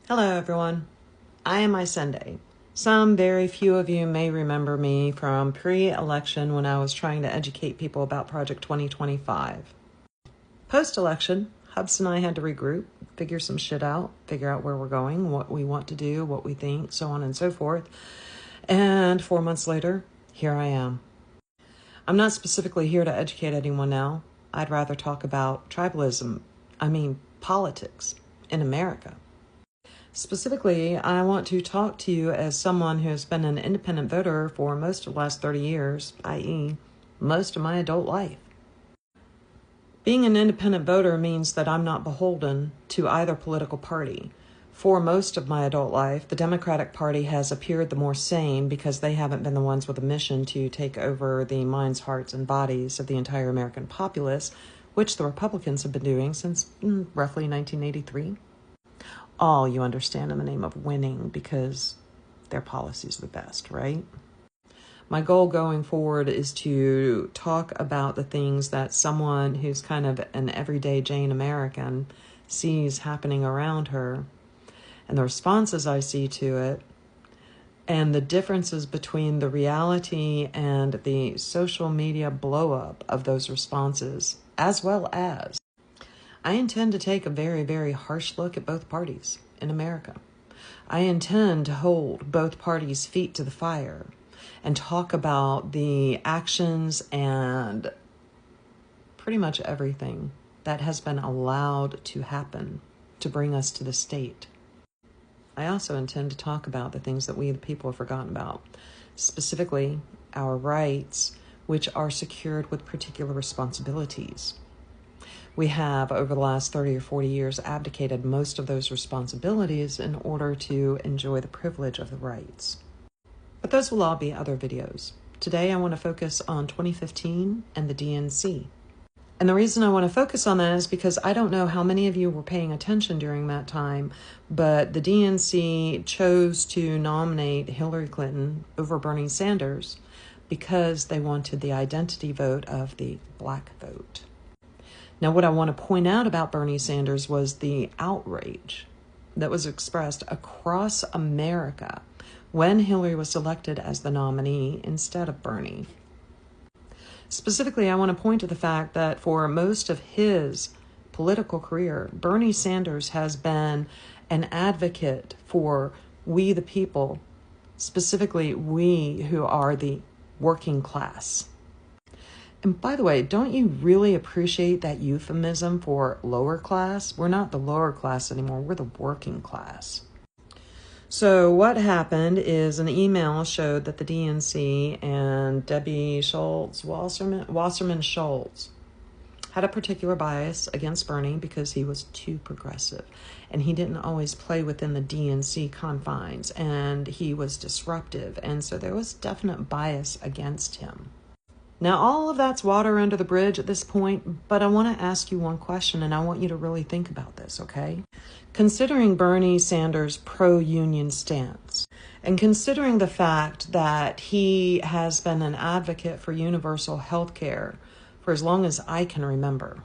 Hello, everyone. I am Sunday. Some very few of you may remember me from pre-election when I was trying to educate people about Project 2025. Post-election, Hubs and I had to regroup, figure some shit out, figure out where we're going, what we want to do, what we think, so on and so forth. And 4 months later, here I am. I'm not specifically here to educate anyone now. I'd rather talk about politics in America. Specifically, I want to talk to you as someone who has been an independent voter for most of the last 30 years, i.e., most of my adult life. Being an independent voter means that I'm not beholden to either political party. For most of my adult life, the Democratic Party has appeared the more sane because they haven't been the ones with a mission to take over the minds, hearts, and bodies of the entire American populace, which the Republicans have been doing since roughly 1983. All you understand in the name of winning because their policies are the best, right? My goal going forward is to talk about the things that someone who's kind of an everyday Jane American sees happening around her and the responses I see to it and the differences between the reality and the social media blow up of those responses, as well as I intend to take a very, very harsh look at both parties in America. I intend to hold both parties' feet to the fire and talk about the actions and pretty much everything that has been allowed to happen to bring us to this state. I also intend to talk about the things that we, the people, have forgotten about, specifically our rights, which are secured with particular responsibilities. We have, over the last 30 or 40 years, abdicated most of those responsibilities in order to enjoy the privilege of the rights. But those will all be other videos. Today, I want to focus on 2015 and the DNC. And the reason I want to focus on that is because I don't know how many of you were paying attention during that time, but the DNC chose to nominate Hillary Clinton over Bernie Sanders because they wanted the identity vote of the black vote. Now, what I want to point out about Bernie Sanders was the outrage that was expressed across America when Hillary was selected as the nominee instead of Bernie. Specifically, I want to point to the fact that for most of his political career, Bernie Sanders has been an advocate for we the people, specifically we who are the working class. And by the way, don't you really appreciate that euphemism for lower class? We're not the lower class anymore. We're the working class. So what happened is an email showed that the DNC and Debbie Wasserman Schultz had a particular bias against Bernie because he was too progressive and he didn't always play within the DNC confines and he was disruptive. And so there was definite bias against him. Now, all of that's water under the bridge at this point, but I want to ask you one question, and I want you to really think about this, okay? Considering Bernie Sanders' pro-union stance, and considering the fact that he has been an advocate for universal health care for as long as I can remember,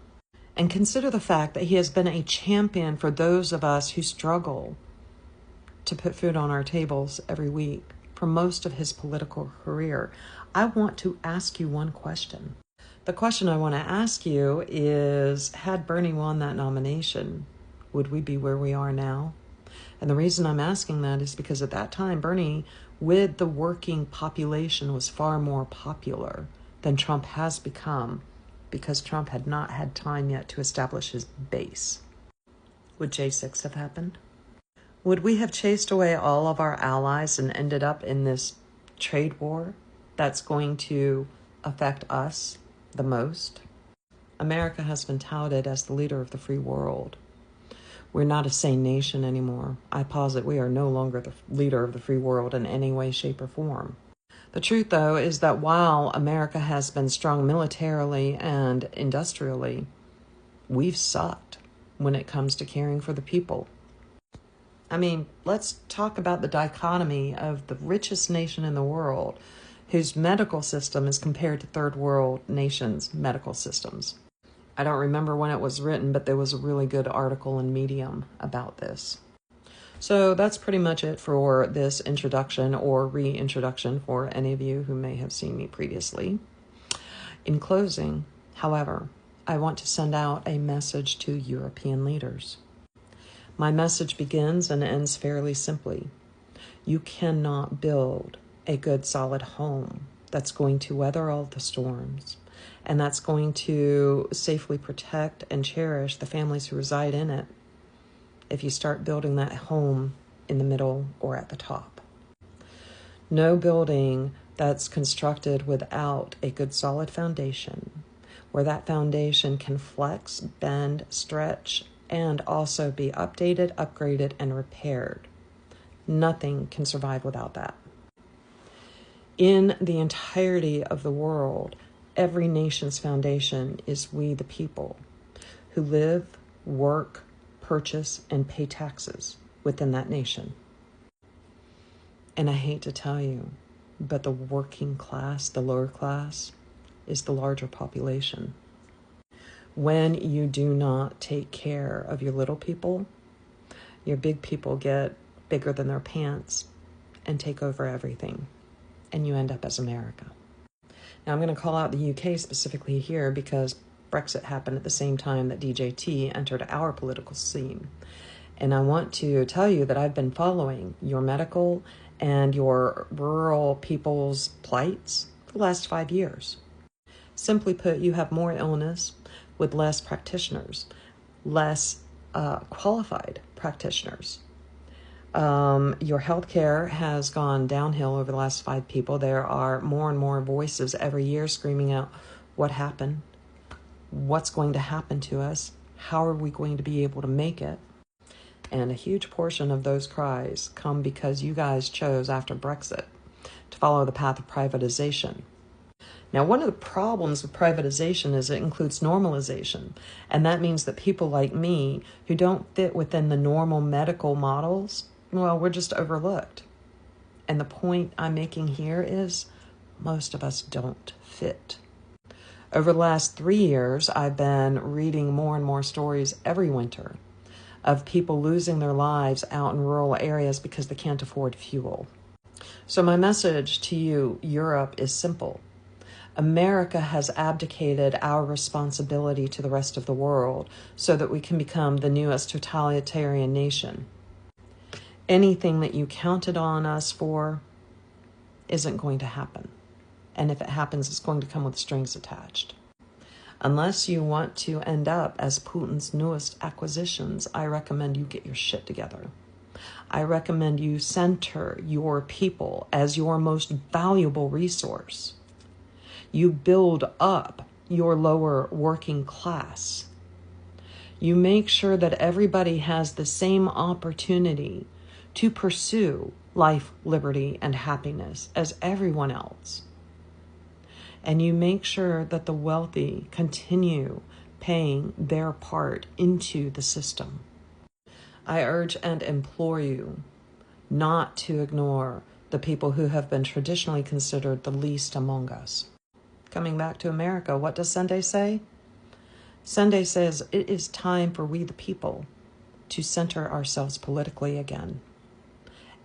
and consider the fact that he has been a champion for those of us who struggle to put food on our tables every week for most of his political career, I want to ask you one question. The question I want to ask you is, had Bernie won that nomination, would we be where we are now? And the reason I'm asking that is because at that time, Bernie, with the working population, was far more popular than Trump has become because Trump had not had time yet to establish his base. Would J6 have happened? Would we have chased away all of our allies and ended up in this trade war that's going to affect us the most? America has been touted as the leader of the free world. We're not a sane nation anymore. I posit we are no longer the leader of the free world in any way, shape, or form. The truth, though, is that while America has been strong militarily and industrially, we've sucked when it comes to caring for the people. I mean, let's talk about the dichotomy of the richest nation in the world, whose medical system is compared to third world nations' medical systems. I don't remember when it was written, but there was a really good article in Medium about this. So that's pretty much it for this introduction or reintroduction for any of you who may have seen me previously. In closing, however, I want to send out a message to European leaders. My message begins and ends fairly simply. You cannot build a good, solid home that's going to weather all the storms and that's going to safely protect and cherish the families who reside in it if you start building that home in the middle or at the top. No building that's constructed without a good, solid foundation, where that foundation can flex, bend, stretch, and also be updated, upgraded, and repaired. Nothing can survive without that. In the entirety of the world, every nation's foundation is we the people who live, work, purchase, and pay taxes within that nation. And I hate to tell you, but the working class, the lower class, is the larger population. When you do not take care of your little people, your big people get bigger than their pants and take over everything. And you end up as America. Now I'm going to call out the UK specifically here because Brexit happened at the same time that DJT entered our political scene. And I want to tell you that I've been following your medical and your rural people's plights for the last 5 years. Simply put, you have more illness with less practitioners, less qualified practitioners. Your healthcare has gone downhill over the last 5 people. There are more and more voices every year screaming out, what happened? What's going to happen to us? How are we going to be able to make it? And a huge portion of those cries come because you guys chose after Brexit to follow the path of privatization. Now, one of the problems with privatization is it includes normalization. And that means that people like me who don't fit within the normal medical models, well, we're just overlooked. And the point I'm making here is most of us don't fit. Over the last 3 years, I've been reading more and more stories every winter of people losing their lives out in rural areas because they can't afford fuel. So my message to you, Europe, is simple. America has abdicated our responsibility to the rest of the world so that we can become the newest totalitarian nation. Anything that you counted on us for isn't going to happen. And if it happens, it's going to come with strings attached. Unless you want to end up as Putin's newest acquisitions, I recommend you get your shit together. I recommend you center your people as your most valuable resource. You build up your lower working class. You make sure that everybody has the same opportunity to pursue life, liberty, and happiness as everyone else. And you make sure that the wealthy continue paying their part into the system. I urge and implore you not to ignore the people who have been traditionally considered the least among us. Coming back to America, what does Sunday say? Sunday says it is time for we the people to center ourselves politically again.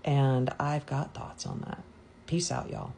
And I've got thoughts on that. Peace out, y'all.